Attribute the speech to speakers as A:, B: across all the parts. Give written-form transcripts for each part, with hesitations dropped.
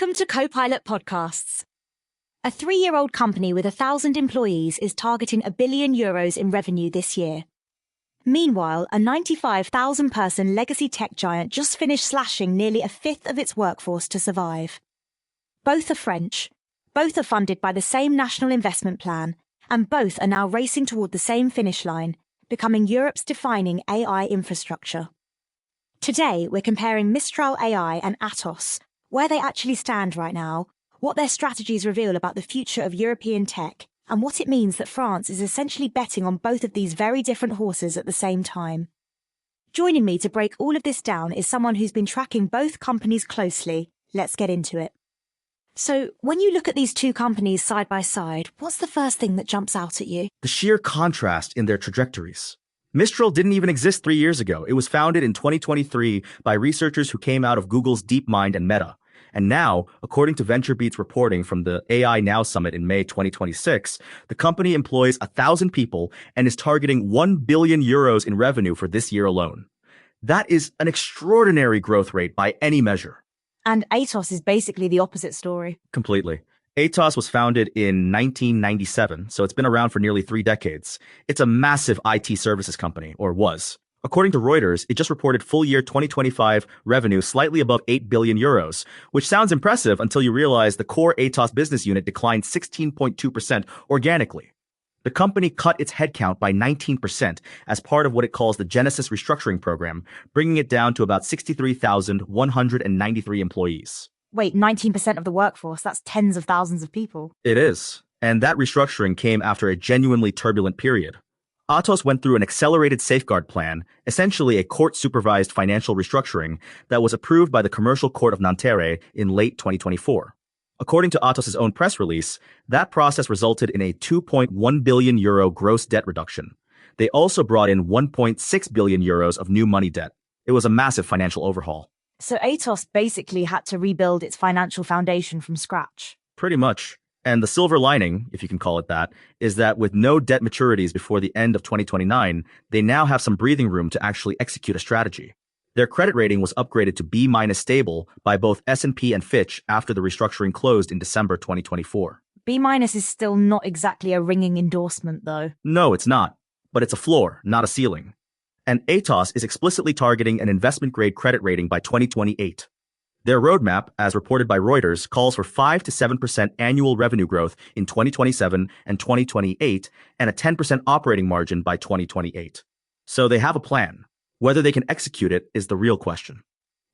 A: Welcome to Copilot Podcasts. A 3-year-old company with 1,000 employees is targeting €1 billion in revenue this year. Meanwhile, a 95,000-person legacy tech giant just finished slashing nearly a fifth of its workforce to survive. Both are French, both are funded by the same national investment plan, and both are now racing toward the same finish line, becoming Europe's defining AI infrastructure. Today, we're comparing Mistral AI and Atos, where they actually stand right now, what their strategies reveal about the future of European tech, and what it means that France is essentially betting on both of these very different horses at the same time. Joining me to break all of this down is someone who's been tracking both companies closely. Let's get into it. So, when you look at these two companies side by side, what's the first thing that jumps out at you?
B: The sheer contrast in their trajectories. Mistral didn't even exist 3 years ago. It was founded in 2023 by researchers who came out of Google's DeepMind and Meta. And now, according to VentureBeat's reporting from the AI Now Summit in May 2026, the company employs 1,000 people and is targeting €1 billion in revenue for this year alone. That is an extraordinary growth rate by any measure.
A: And Atos is basically the opposite story.
B: Completely. Atos was founded in 1997, so it's been around for nearly 3 decades. It's a massive IT services company, or was. According to Reuters, it just reported full year 2025 revenue slightly above €8 billion, which sounds impressive until you realize the core Atos business unit declined 16.2% organically. The company cut its headcount by 19% as part of what it calls the Genesis restructuring program, bringing it down to about 63,193 employees.
A: Wait, 19% of the workforce? That's tens of thousands of people.
B: It is. And that restructuring came after a genuinely turbulent period. Atos went through an accelerated safeguard plan, essentially a court-supervised financial restructuring that was approved by the Commercial Court of Nanterre in late 2024. According to Atos' own press release, that process resulted in a €2.1 billion gross debt reduction. They also brought in €1.6 billion of new money debt. It was a massive financial overhaul.
A: So Atos basically had to rebuild its financial foundation from scratch.
B: Pretty much. And the silver lining, if you can call it that, is that with no debt maturities before the end of 2029, they now have some breathing room to actually execute a strategy. Their credit rating was upgraded to B- stable by both S&P and Fitch after the restructuring closed in December 2024.
A: B- is still not exactly a ringing endorsement, though.
B: No, it's not. But it's a floor, not a ceiling. And Atos is explicitly targeting an investment-grade credit rating by 2028. Their roadmap, as reported by Reuters, calls for 5 to 7% annual revenue growth in 2027 and 2028 and a 10% operating margin by 2028. So they have a plan. Whether they can execute it is the real question.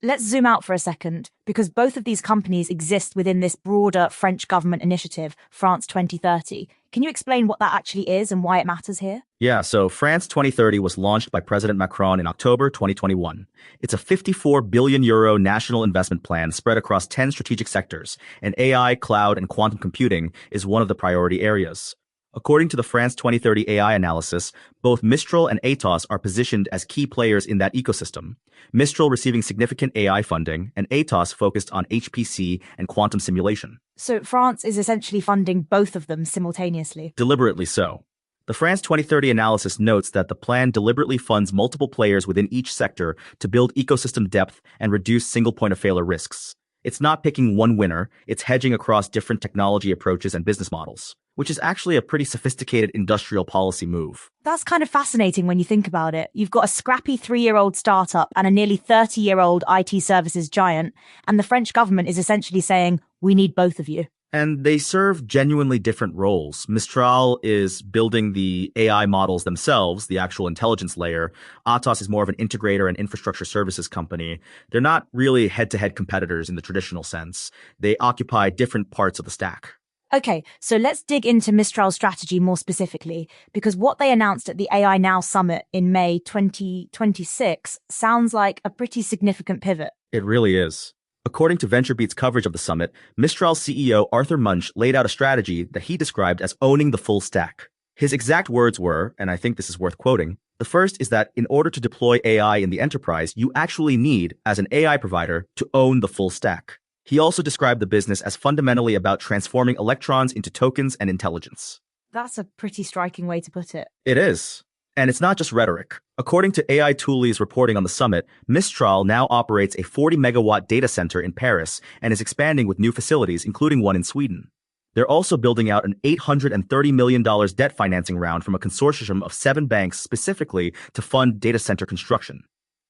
A: Let's zoom out for a second, because both of these companies exist within this broader French government initiative, France 2030. Can you explain what that actually is and why it matters here?
B: Yeah, so France 2030 was launched by President Macron in October 2021. It's a €54 billion national investment plan spread across 10 strategic sectors, and AI, cloud, and quantum computing is one of the priority areas. According to the France 2030 AI analysis, both Mistral and Atos are positioned as key players in that ecosystem. Mistral receiving significant AI funding, and Atos focused on HPC and quantum simulation.
A: So France is essentially funding both of them simultaneously.
B: Deliberately so. The France 2030 analysis notes that the plan deliberately funds multiple players within each sector to build ecosystem depth and reduce single point-of-failure risks. It's not picking one winner, it's hedging across different technology approaches and business models, which is actually a pretty sophisticated industrial policy move.
A: That's kind of fascinating when you think about it. You've got a scrappy 3-year-old startup and a nearly 30-year-old IT services giant, and the French government is essentially saying, we need both of you.
B: And they serve genuinely different roles. Mistral is building the AI models themselves, the actual intelligence layer. Atos is more of an integrator and infrastructure services company. They're not really head-to-head competitors in the traditional sense. They occupy different parts of the stack.
A: Okay, so let's dig into Mistral's strategy more specifically, because what they announced at the AI Now Summit in May 2026 sounds like a pretty significant pivot.
B: It really is. According to VentureBeat's coverage of the summit, Mistral's CEO Arthur Munch laid out a strategy that he described as owning the full stack. His exact words were, and I think this is worth quoting, the first is that in order to deploy AI in the enterprise, you actually need, as an AI provider, to own the full stack. He also described the business as fundamentally about transforming electrons into tokens and intelligence.
A: That's a pretty striking way to put it.
B: It is. And it's not just rhetoric. According to AI Tooley's reporting on the summit, Mistral now operates a 40-megawatt data center in Paris and is expanding with new facilities, including one in Sweden. They're also building out an $830 million debt financing round from a consortium of 7 banks specifically to fund data center construction.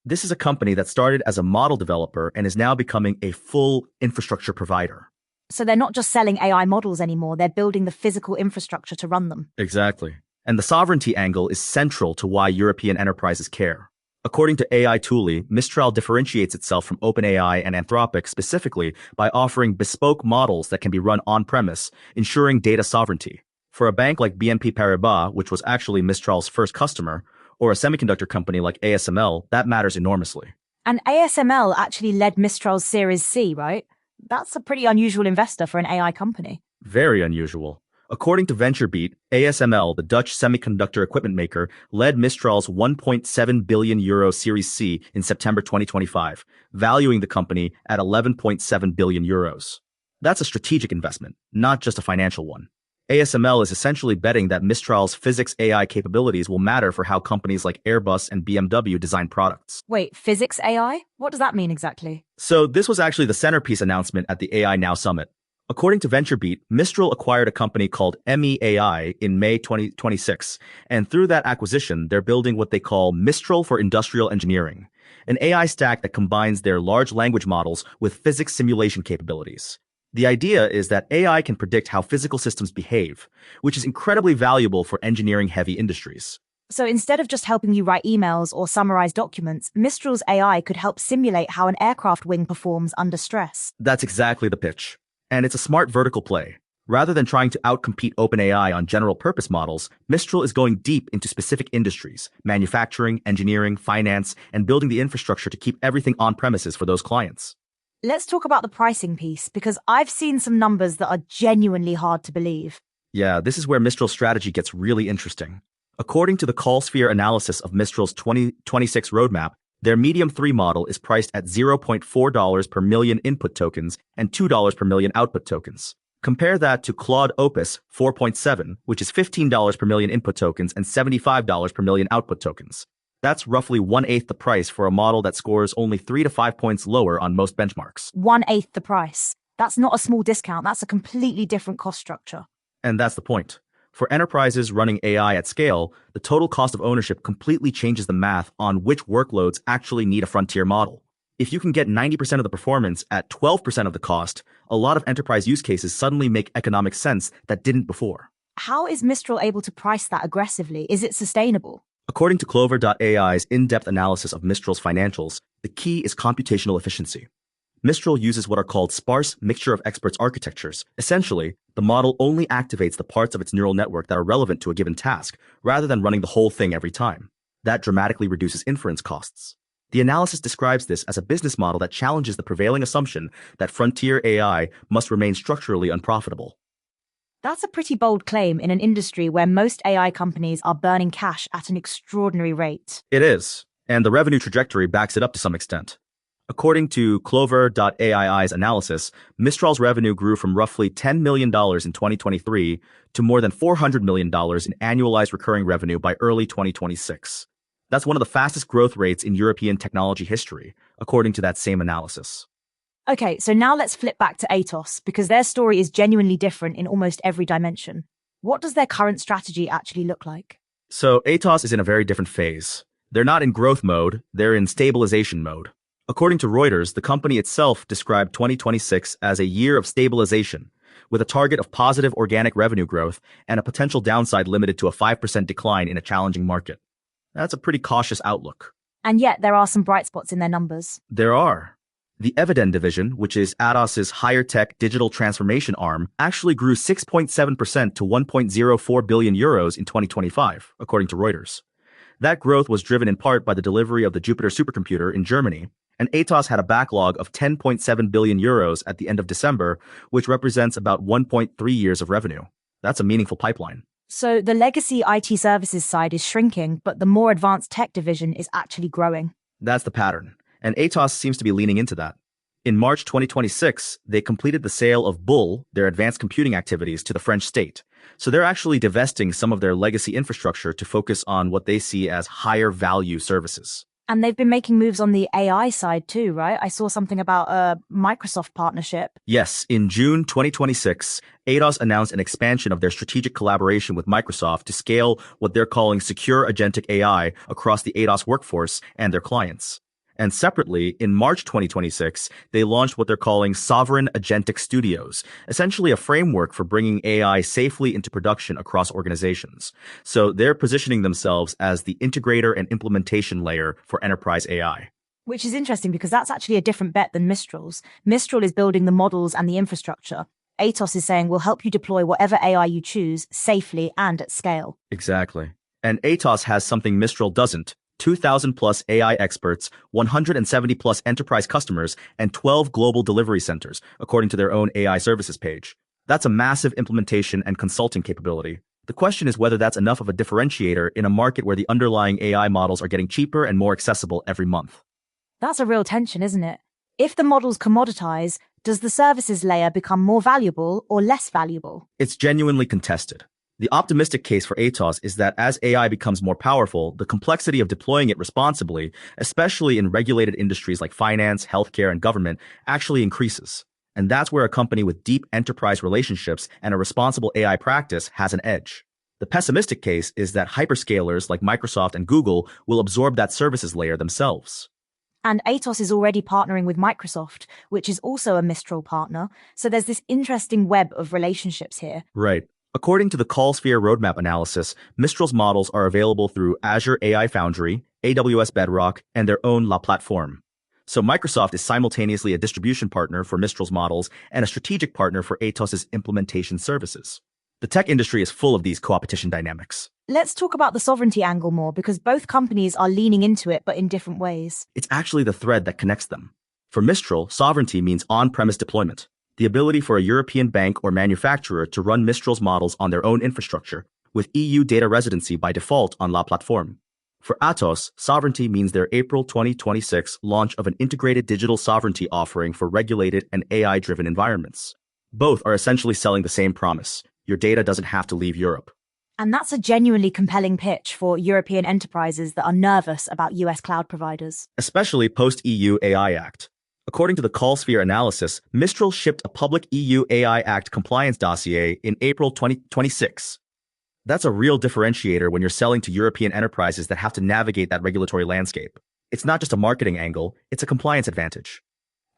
B: This is a company that started as a model developer and is now becoming a full infrastructure provider.
A: So they're not just selling AI models anymore, they're building the physical infrastructure to run them.
B: Exactly. And the sovereignty angle is central to why European enterprises care. According to AI Tooley, Mistral differentiates itself from OpenAI and Anthropic specifically by offering bespoke models that can be run on-premise, ensuring data sovereignty. For a bank like BNP Paribas, which was actually Mistral's first customer, or a semiconductor company like ASML, that matters enormously.
A: And ASML actually led Mistral's Series C, right? That's a pretty unusual investor for an AI company.
B: Very unusual. According to VentureBeat, ASML, the Dutch semiconductor equipment maker, led Mistral's 1.7 billion euro Series C in September 2025, valuing the company at 11.7 billion euros. That's a strategic investment, not just a financial one. ASML is essentially betting that Mistral's physics AI capabilities will matter for how companies like Airbus and BMW design products.
A: Wait, physics AI? What does that mean exactly?
B: So this was actually the centerpiece announcement at the AI Now Summit. According to VentureBeat, Mistral acquired a company called MEAI in May 2026, and through that acquisition, they're building what they call Mistral for Industrial Engineering, an AI stack that combines their large language models with physics simulation capabilities. The idea is that AI can predict how physical systems behave, which is incredibly valuable for engineering-heavy industries.
A: So instead of just helping you write emails or summarize documents, Mistral's AI could help simulate how an aircraft wing performs under stress.
B: That's exactly the pitch. And it's a smart vertical play. Rather than trying to outcompete OpenAI on general-purpose models, Mistral is going deep into specific industries, manufacturing, engineering, finance, and building the infrastructure to keep everything on-premises for those clients.
A: Let's talk about the pricing piece, because I've seen some numbers that are genuinely hard to believe.
B: Yeah, this is where Mistral's strategy gets really interesting. According to the CallSphere analysis of Mistral's 2026 roadmap, their Medium 3 model is priced at $0.4 per million input tokens and $2 per million output tokens. Compare that to Claude Opus 4.7, which is $15 per million input tokens and $75 per million output tokens. That's roughly 1/8 the price for a model that scores only 3 to 5 points lower on most benchmarks.
A: 1/8 the price. That's not a small discount, that's a completely different cost structure.
B: And that's the point. For enterprises running AI at scale, the total cost of ownership completely changes the math on which workloads actually need a frontier model. If you can get 90% of the performance at 12% of the cost, a lot of enterprise use cases suddenly make economic sense that didn't before.
A: How is Mistral able to price that aggressively? Is it sustainable?
B: According to Clover.ai's in-depth analysis of Mistral's financials, the key is computational efficiency. Mistral uses what are called sparse mixture of experts architectures. Essentially, the model only activates the parts of its neural network that are relevant to a given task, rather than running the whole thing every time. That dramatically reduces inference costs. The analysis describes this as a business model that challenges the prevailing assumption that frontier AI must remain structurally unprofitable.
A: That's a pretty bold claim in an industry where most AI companies are burning cash at an extraordinary rate.
B: It is, and the revenue trajectory backs it up to some extent. According to Clover.ai's analysis, Mistral's revenue grew from roughly $10 million in 2023 to more than $400 million in annualized recurring revenue by early 2026. That's one of the fastest growth rates in European technology history, according to that same analysis.
A: Okay, so now let's flip back to Atos, because their story is genuinely different in almost every dimension. What does their current strategy actually look like?
B: So Atos is in a very different phase. They're not in growth mode, they're in stabilization mode. According to Reuters, the company itself described 2026 as a year of stabilization, with a target of positive organic revenue growth and a potential downside limited to a 5% decline in a challenging market. That's a pretty cautious outlook.
A: And yet there are some bright spots in their numbers.
B: There are. The Eviden division, which is Atos's higher-tech digital transformation arm, actually grew 6.7% to 1.04 billion euros in 2025, according to Reuters. That growth was driven in part by the delivery of the Jupiter supercomputer in Germany, and Atos had a backlog of 10.7 billion euros at the end of December, which represents about 1.3 years of revenue. That's a meaningful pipeline.
A: So the legacy IT services side is shrinking, but the more advanced tech division is actually growing.
B: That's the pattern, and Atos seems to be leaning into that. In March 2026, they completed the sale of Bull, their advanced computing activities, to the French state. So they're actually divesting some of their legacy infrastructure to focus on what they see as higher value services.
A: And they've been making moves on the AI side too, right? I saw something about a Microsoft partnership.
B: Yes, in June 2026, Atos announced an expansion of their strategic collaboration with Microsoft to scale what they're calling secure agentic AI across the Atos workforce and their clients. And separately, in March 2026, they launched what they're calling Sovereign Agentic Studios, essentially a framework for bringing AI safely into production across organizations. So they're positioning themselves as the integrator and implementation layer for enterprise AI.
A: Which is interesting because that's actually a different bet than Mistral's. Mistral is building the models and the infrastructure. Atos is saying we'll help you deploy whatever AI you choose safely and at scale.
B: Exactly. And Atos has something Mistral doesn't. 2,000 plus AI experts, 170 plus enterprise customers, and 12 global delivery centers, according to their own AI services page. That's a massive implementation and consulting capability. The question is whether that's enough of a differentiator in a market where the underlying AI models are getting cheaper and more accessible every month.
A: That's a real tension, isn't it? If the models commoditize, does the services layer become more valuable or less valuable?
B: It's genuinely contested. The optimistic case for Atos is that as AI becomes more powerful, the complexity of deploying it responsibly, especially in regulated industries like finance, healthcare, and government, actually increases. And that's where a company with deep enterprise relationships and a responsible AI practice has an edge. The pessimistic case is that hyperscalers like Microsoft and Google will absorb that services layer themselves.
A: And Atos is already partnering with Microsoft, which is also a Mistral partner. So there's this interesting web of relationships here.
B: Right. According to the CallSphere roadmap analysis, Mistral's models are available through Azure AI Foundry, AWS Bedrock, and their own La Platform. So Microsoft is simultaneously a distribution partner for Mistral's models and a strategic partner for Atos's implementation services. The tech industry is full of these co-opetition dynamics.
A: Let's talk about the sovereignty angle more because both companies are leaning into it, but in different ways.
B: It's actually the thread that connects them. For Mistral, sovereignty means on-premise deployment. The ability for a European bank or manufacturer to run Mistral's models on their own infrastructure, with EU data residency by default on La Platform. For Atos, sovereignty means their April 2026 launch of an integrated digital sovereignty offering for regulated and AI-driven environments. Both are essentially selling the same promise. Your data doesn't have to leave Europe.
A: And that's a genuinely compelling pitch for European enterprises that are nervous about US cloud providers.
B: Especially post-EU AI Act. According to the CallSphere analysis, Mistral shipped a public EU AI Act compliance dossier in April 2026. That's a real differentiator when you're selling to European enterprises that have to navigate that regulatory landscape. It's not just a marketing angle, it's a compliance advantage.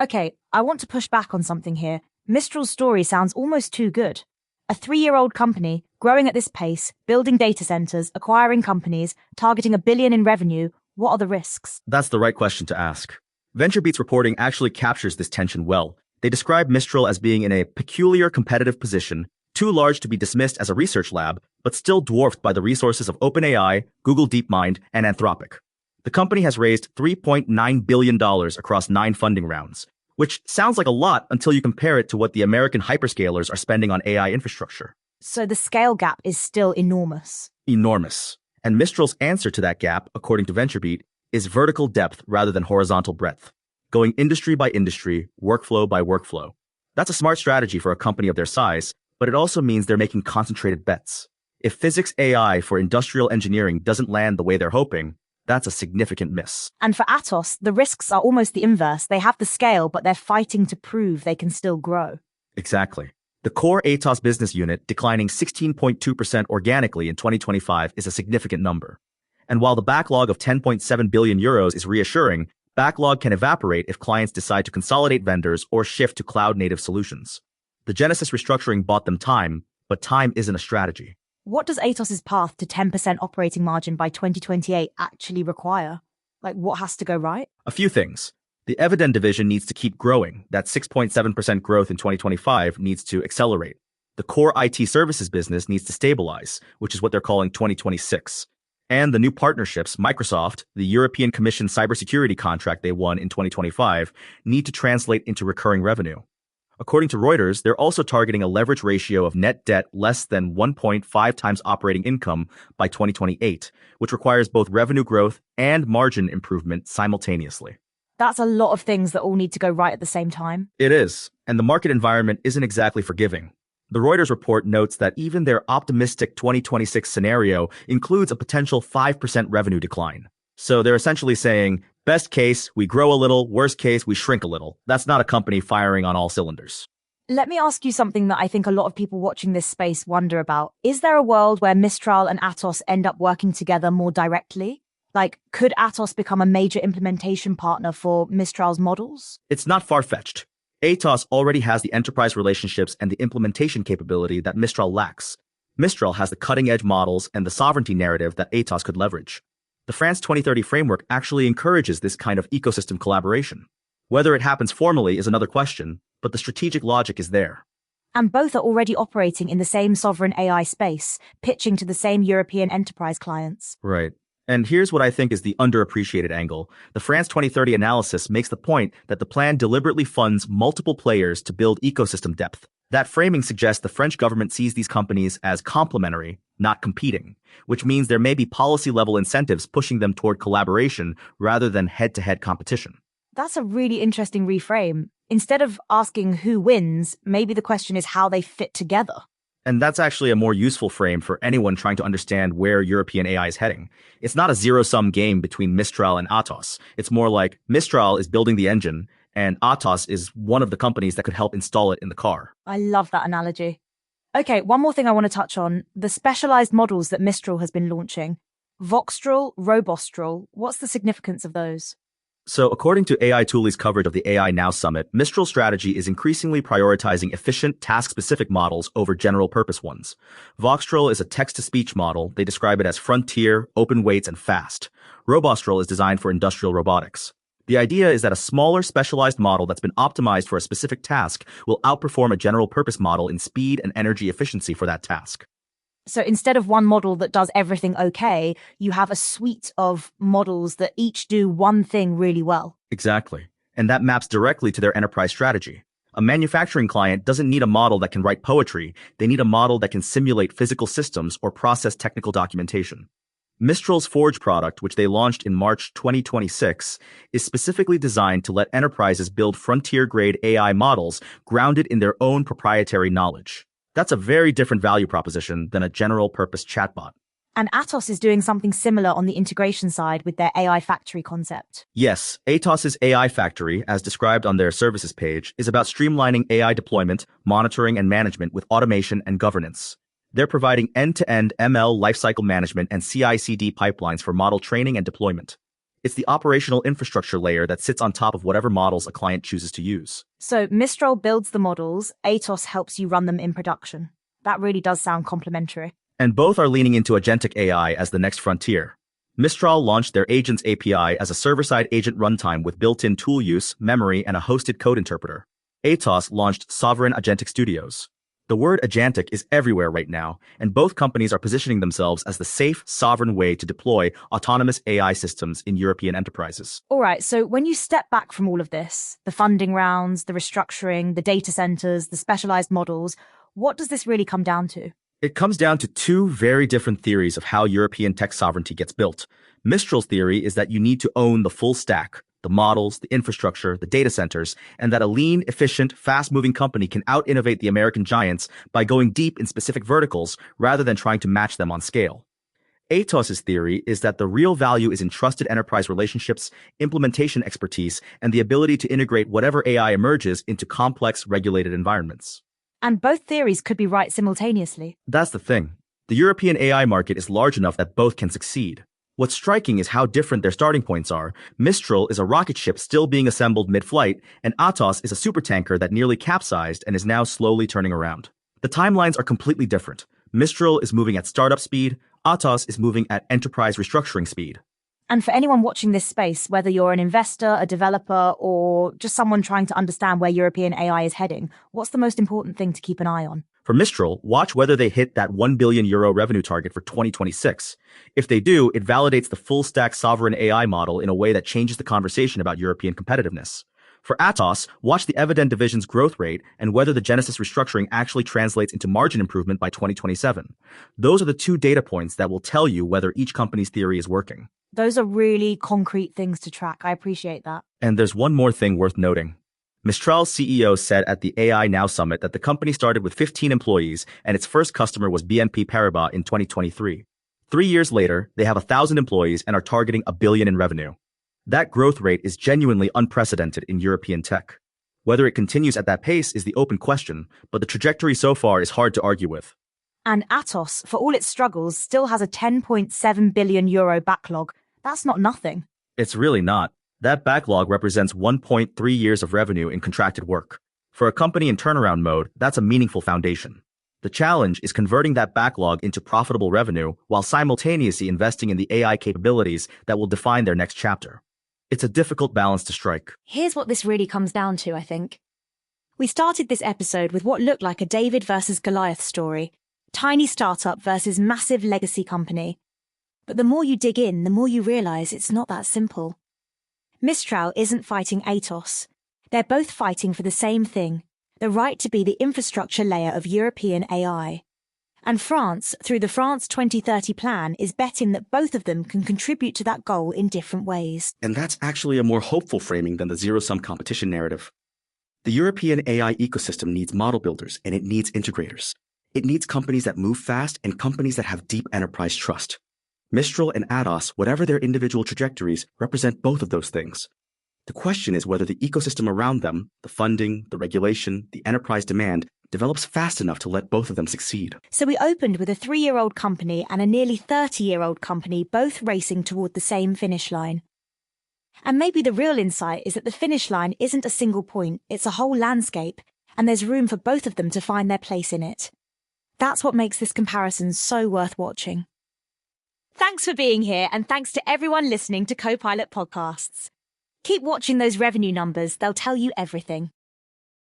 A: Okay, I want to push back on something here. Mistral's story sounds almost too good. A 3-year-old company, growing at this pace, building data centers, acquiring companies, targeting $1 billion in revenue, what are the risks?
B: That's the right question to ask. VentureBeat's reporting actually captures this tension well. They describe Mistral as being in a peculiar competitive position, too large to be dismissed as a research lab, but still dwarfed by the resources of OpenAI, Google DeepMind, and Anthropic. The company has raised $3.9 billion across 9 funding rounds, which sounds like a lot until you compare it to what the American hyperscalers are spending on AI infrastructure.
A: So the scale gap is still enormous.
B: Enormous. And Mistral's answer to that gap, according to VentureBeat, is vertical depth rather than horizontal breadth, going industry by industry, workflow by workflow. That's a smart strategy for a company of their size, but it also means they're making concentrated bets. If physics AI for industrial engineering doesn't land the way they're hoping, that's a significant miss.
A: And for Atos, the risks are almost the inverse. They have the scale, but they're fighting to prove they can still grow.
B: Exactly. The core Atos business unit declining 16.2% organically in 2025 is a significant number. And while the backlog of 10.7 billion euros is reassuring, backlog can evaporate if clients decide to consolidate vendors or shift to cloud-native solutions. The Genesis restructuring bought them time, but time isn't a strategy.
A: What does Atos's path to 10% operating margin by 2028 actually require? Like, what has to go right?
B: A few things. The Eviden division needs to keep growing. That 6.7% growth in 2025 needs to accelerate. The core IT services business needs to stabilize, which is what they're calling 2026. And the new partnerships, Microsoft, the European Commission cybersecurity contract they won in 2025, need to translate into recurring revenue. According to Reuters, they're also targeting a leverage ratio of net debt less than 1.5 times operating income by 2028, which requires both revenue growth and margin improvement simultaneously.
A: That's a lot of things that all need to go right at the same time.
B: It is, and the market environment isn't exactly forgiving. The Reuters report notes that even their optimistic 2026 scenario includes a potential 5% revenue decline. So they're essentially saying, best case, we grow a little, worst case, we shrink a little. That's not a company firing on all cylinders.
A: Let me ask you something that I think a lot of people watching this space wonder about. Is there a world where Mistral and Atos end up working together more directly? Like, could Atos become a major implementation partner for Mistral's models?
B: It's not far-fetched. Atos already has the enterprise relationships and the implementation capability that Mistral lacks. Mistral has the cutting-edge models and the sovereignty narrative that Atos could leverage. The France 2030 framework actually encourages this kind of ecosystem collaboration. Whether it happens formally is another question, but the strategic logic is there.
A: And both are already operating in the same sovereign AI space, pitching to the same European enterprise clients.
B: Right. And here's what I think is the underappreciated angle. The France 2030 analysis makes the point that the plan deliberately funds multiple players to build ecosystem depth. That framing suggests the French government sees these companies as complementary, not competing, which means there may be policy-level incentives pushing them toward collaboration rather than head-to-head competition.
A: That's a really interesting reframe. Instead of asking who wins, maybe the question is how they fit together.
B: And that's actually a more useful frame for anyone trying to understand where European AI is heading. It's not a zero-sum game between Mistral and Atos. It's more like Mistral is building the engine, and Atos is one of the companies that could help install it in the car.
A: I love that analogy. Okay, one more thing I want to touch on. The specialized models that Mistral has been launching. Voxtral, Robostral, what's the significance of those?
B: So according to AI Tooley's coverage of the AI Now Summit, Mistral's strategy is increasingly prioritizing efficient, task-specific models over general-purpose ones. Voxtral is a text-to-speech model. They describe it as frontier, open weights, and fast. Robostral is designed for industrial robotics. The idea is that a smaller, specialized model that's been optimized for a specific task will outperform a general-purpose model in speed and energy efficiency for that task.
A: So instead of one model that does everything okay, you have a suite of models that each do one thing really well.
B: Exactly. And that maps directly to their enterprise strategy. A manufacturing client doesn't need a model that can write poetry. They need a model that can simulate physical systems or process technical documentation. Mistral's Forge product, which they launched in March 2026, is specifically designed to let enterprises build frontier-grade AI models grounded in their own proprietary knowledge. That's a very different value proposition than a general-purpose chatbot.
A: And Atos is doing something similar on the integration side with their AI factory concept.
B: Yes, Atos's AI Factory, as described on their services page, is about streamlining AI deployment, monitoring, and management with automation and governance. They're providing end-to-end ML lifecycle management and CI/CD pipelines for model training and deployment. It's the operational infrastructure layer that sits on top of whatever models a client chooses to use.
A: So Mistral builds the models, Atos helps you run them in production. That really does sound complementary.
B: And both are leaning into agentic AI as the next frontier. Mistral launched their Agents API as a server-side agent runtime with built-in tool use, memory, and a hosted code interpreter. Atos launched Sovereign Agentic Studios. The word agentic is everywhere right now, and both companies are positioning themselves as the safe, sovereign way to deploy autonomous AI systems in European enterprises.
A: All right, so when you step back from all of this, the funding rounds, the restructuring, the data centers, the specialized models, what does this really come down to?
B: It comes down to two very different theories of how European tech sovereignty gets built. Mistral's theory is that you need to own the full stack, the models, the infrastructure, the data centers, and that a lean, efficient, fast-moving company can out-innovate the American giants by going deep in specific verticals rather than trying to match them on scale. Atos's theory is that the real value is in trusted enterprise relationships, implementation expertise, and the ability to integrate whatever AI emerges into complex, regulated environments.
A: And both theories could be right simultaneously.
B: That's the thing. The European AI market is large enough that both can succeed. What's striking is how different their starting points are. Mistral is a rocket ship still being assembled mid-flight, and Atos is a supertanker that nearly capsized and is now slowly turning around. The timelines are completely different. Mistral is moving at startup speed, Atos is moving at enterprise restructuring speed.
A: And for anyone watching this space, whether you're an investor, a developer, or just someone trying to understand where European AI is heading, what's the most important thing to keep an eye on?
B: For Mistral, watch whether they hit that €1 billion revenue target for 2026. If they do, it validates the full-stack sovereign AI model in a way that changes the conversation about European competitiveness. For Atos, watch the Eviden division's growth rate and whether the Genesis restructuring actually translates into margin improvement by 2027. Those are the two data points that will tell you whether each company's theory is working.
A: Those are really concrete things to track. I appreciate that.
B: And there's one more thing worth noting. Mistral's CEO said at the AI Now Summit that the company started with 15 employees and its first customer was BNP Paribas in 2023. 3 years later, they have 1,000 employees and are targeting $1 billion in revenue. That growth rate is genuinely unprecedented in European tech. Whether it continues at that pace is the open question, but the trajectory so far is hard to argue with.
A: And Atos, for all its struggles, still has a €10.7 billion backlog. That's not nothing.
B: It's really not. That backlog represents 1.3 years of revenue in contracted work. For a company in turnaround mode, that's a meaningful foundation. The challenge is converting that backlog into profitable revenue while simultaneously investing in the AI capabilities that will define their next chapter. It's a difficult balance to strike.
A: Here's what this really comes down to, I think. We started this episode with what looked like a David versus Goliath story. Tiny startup versus massive legacy company. But the more you dig in, the more you realize it's not that simple. Mistral isn't fighting Atos. They're both fighting for the same thing, the right to be the infrastructure layer of European AI. And France, through the France 2030 plan, is betting that both of them can contribute to that goal in different ways.
C: And that's actually a more hopeful framing than the zero-sum competition narrative. The European AI ecosystem needs model builders and it needs integrators. It needs companies that move fast and companies that have deep enterprise trust. Mistral and Atos, whatever their individual trajectories, represent both of those things. The question is whether the ecosystem around them, the funding, the regulation, the enterprise demand, develops fast enough to let both of them succeed.
A: So we opened with a 3-year-old company and a nearly 30-year-old company both racing toward the same finish line. And maybe the real insight is that the finish line isn't a single point, it's a whole landscape, and there's room for both of them to find their place in it. That's what makes this comparison so worth watching. Thanks for being here, and thanks to everyone listening to Copilot Podcasts. Keep watching those revenue numbers, they'll tell you everything.